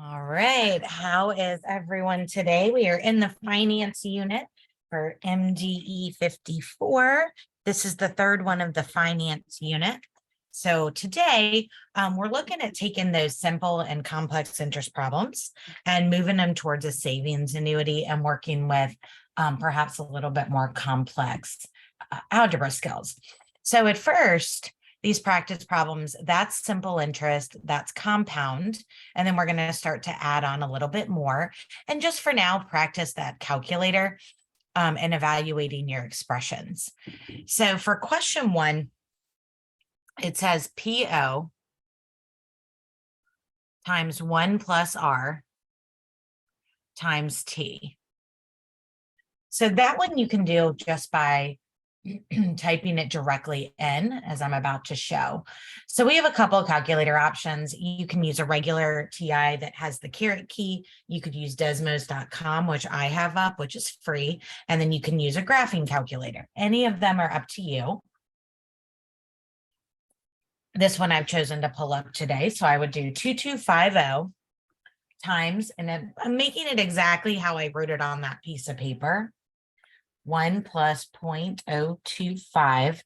All right. How is everyone today? We are in the finance unit for MDE 54. This is the third one of the finance unit. So today we're looking at taking those simple and complex interest problems and moving them towards a savings annuity and working with perhaps a little bit more complex algebra skills. So at first, these practice problems, that's simple interest, that's compound, and then we're going to start to add on a little bit more. And just for now, practice that calculator and evaluating your expressions. So for question one, it says PO times 1 plus R times T. So that one you can do just by typing it directly in, as I'm about to show. So we have a couple of calculator options. You can use a regular TI that has the caret key. You could use desmos.com, which I have up, which is free. And then you can use a graphing calculator. Any of them are up to you. This one I've chosen to pull up today. So I would do 2250 times, and I'm making it exactly how I wrote it on that piece of paper. 1 plus 0.025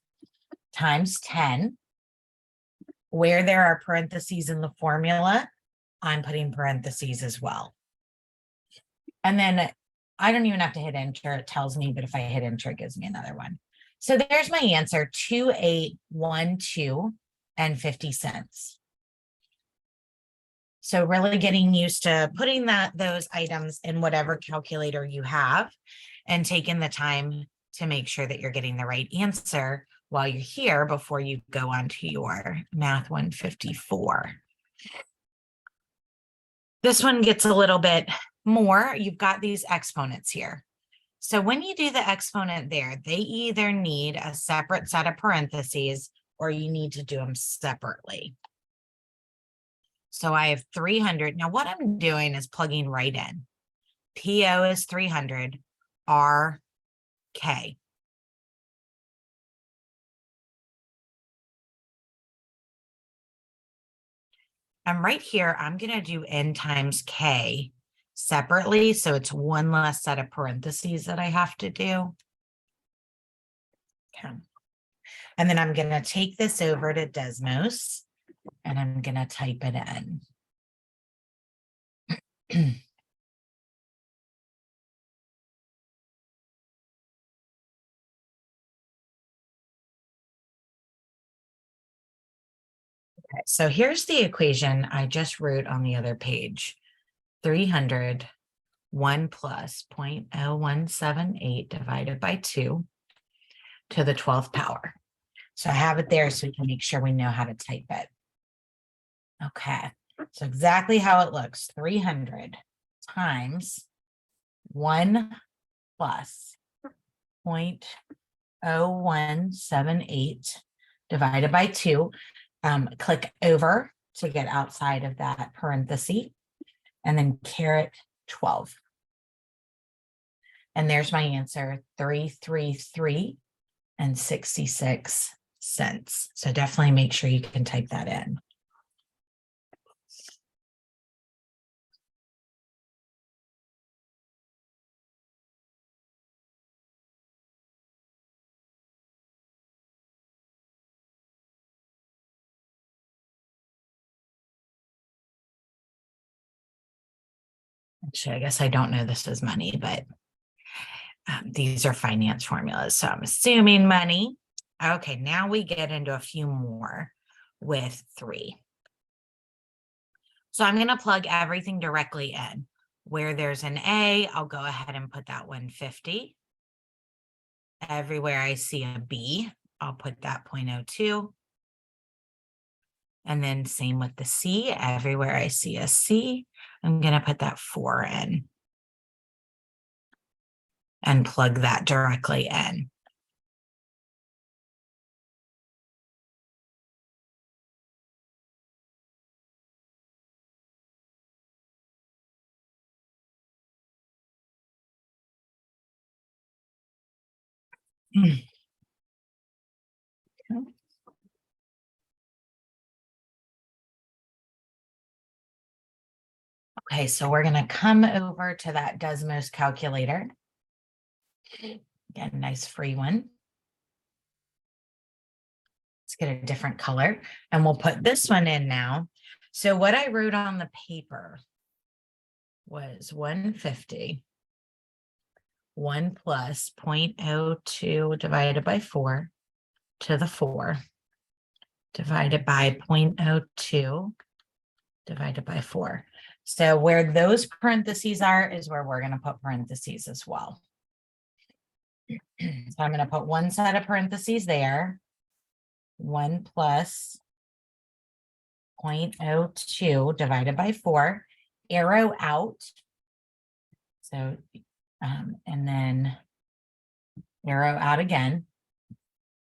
times 10. Where there are parentheses in the formula, I'm putting parentheses as well. And then I don't even have to hit enter. It tells me, but if I hit enter, it gives me another one. So there's my answer, 2812 and 50 cents. So really getting used to putting those items in whatever calculator you have and taking the time to make sure that you're getting the right answer while you're here before you go on to your Math 154. This one gets a little bit more. You've got these exponents here. So when you do the exponent there, they either need a separate set of parentheses or you need to do them separately. So I have 300. Now what I'm doing is plugging right in. PO is 300, RK. And right here, I'm going to do N times K separately. So it's one less set of parentheses that I have to do. Okay. And then I'm going to take this over to Desmos and I'm going to type it in. Okay, so here's the equation I just wrote on the other page. 300, 1 plus 0.0178 divided by 2 to the 12th power. So I have it there so we can make sure we know how to type it. Okay, so exactly how it looks, 300 times 1 plus 0.0178 divided by 2. Click over to get outside of that parenthesis, and then caret 12. And there's my answer, 333 and 66 cents. So definitely make sure you can type that in. Actually, I guess I don't know this is money, but these are finance formulas. So I'm assuming money. Okay, now we get into a few more with 3. So I'm going to plug everything directly in. Where there's an A, I'll go ahead and put that 150. Everywhere I see a B, I'll put that 0.02. And then same with the C. Everywhere I see a C, I'm going to put that 4 in and plug that directly in. Okay. Okay, so we're going to come over to that Desmos calculator. Again, nice free one. Let's get a different color and we'll put this one in now. So what I wrote on the paper was 150, 1 plus 0.02 divided by 4 to the 4 divided by 0.02 divided by 4. So where those parentheses are is where we're going to put parentheses as well. So I'm going to put one set of parentheses there. 1 plus 0.02 divided by 4, arrow out. So, and then arrow out again.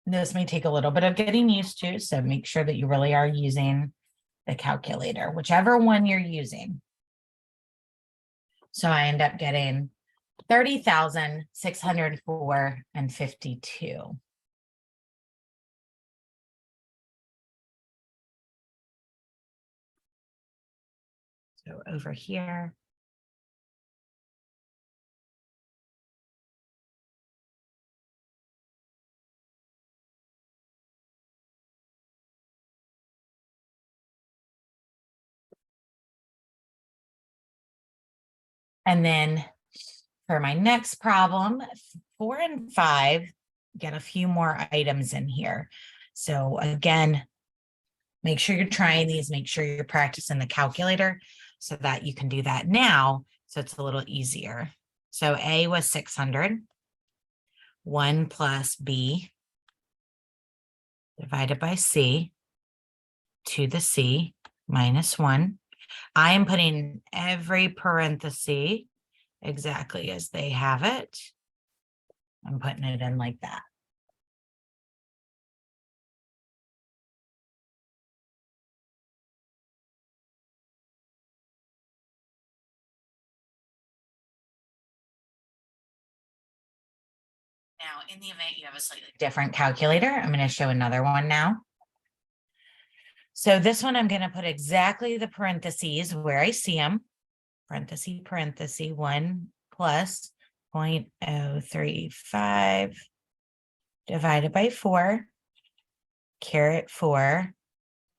This may take a little bit of getting used to, so make sure that you really are using the calculator, whichever one you're using. So I end up getting 30,604.52. So over here. And then for my next problem, 4 and 5, get a few more items in here. So again, make sure you're trying these, make sure you're practicing the calculator so that you can do that now. So it's a little easier. So A was 600, 1 plus B divided by C to the C minus 1. I am putting every parenthesis exactly as they have it. I'm putting it in like that. Now, in the event you have a slightly different calculator, I'm going to show another one now. So this one, I'm going to put exactly the parentheses where I see them. Parenthesis, parenthesis, 1 plus 0.035 divided by 4, caret 4,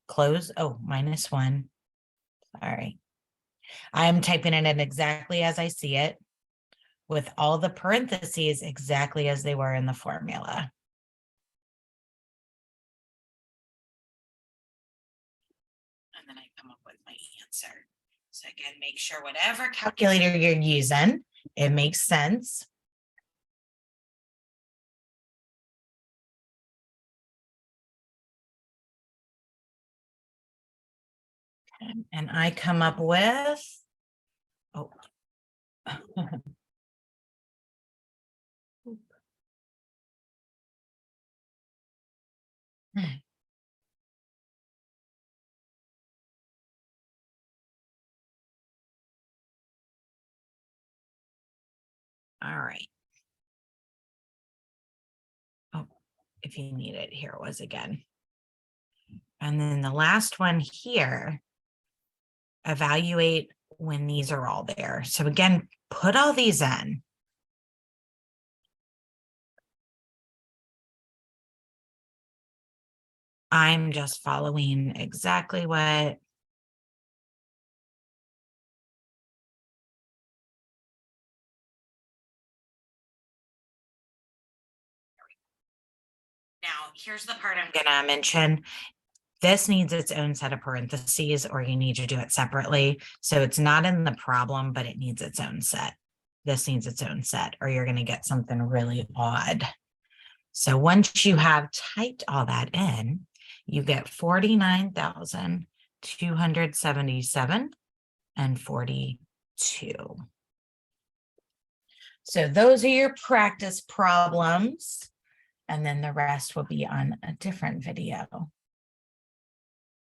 close, minus 1. Sorry. I'm typing it in exactly as I see it, with all the parentheses exactly as they were in the formula. And then I come up with my answer. So again, make sure whatever calculator you're using, it makes sense. And I come up with, oh. All right. Oh, if you need it, here it was again. And then the last one here, evaluate when these are all there. So again, put all these in. I'm just following exactly what now, here's the part I'm going to mention. This needs its own set of parentheses, or you need to do it separately. So it's not in the problem, but it needs its own set. This needs its own set, or you're going to get something really odd. So once you have typed all that in, you get 49,277 and 42. So those are your practice problems. And then the rest will be on a different video.